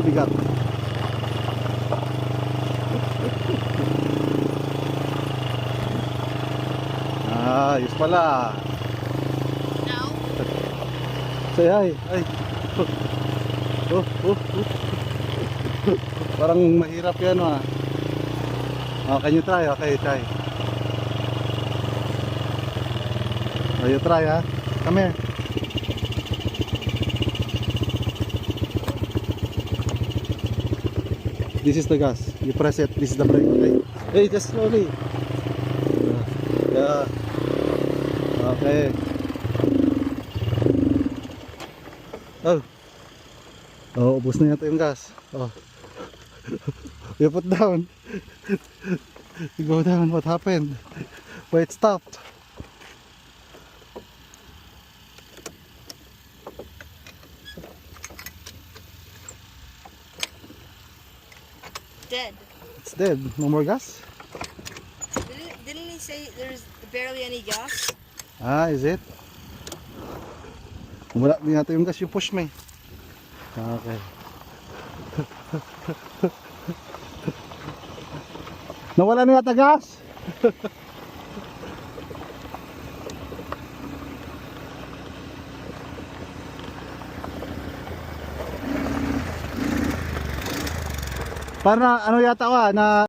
mabigat. Ayos pala. No? Say hi. Ay. Parang mahirap yan ah. Oh, can you try? Okay, try. Oh, you try ha. Come here. This is the gas. You press it. This is the brake. Okay. Hey, just slowly. Yeah. Okay. Oh. Oh, ubos na yata yung gas. Oh. You put down. You go down. What happened? Why it stopped? Dead. It's dead. No more gas? Didn't he say there's barely any gas? Ah, is it? Wala din natin yung gas. You push me. Okay. Nawala na yata gas? Para ano yata ko na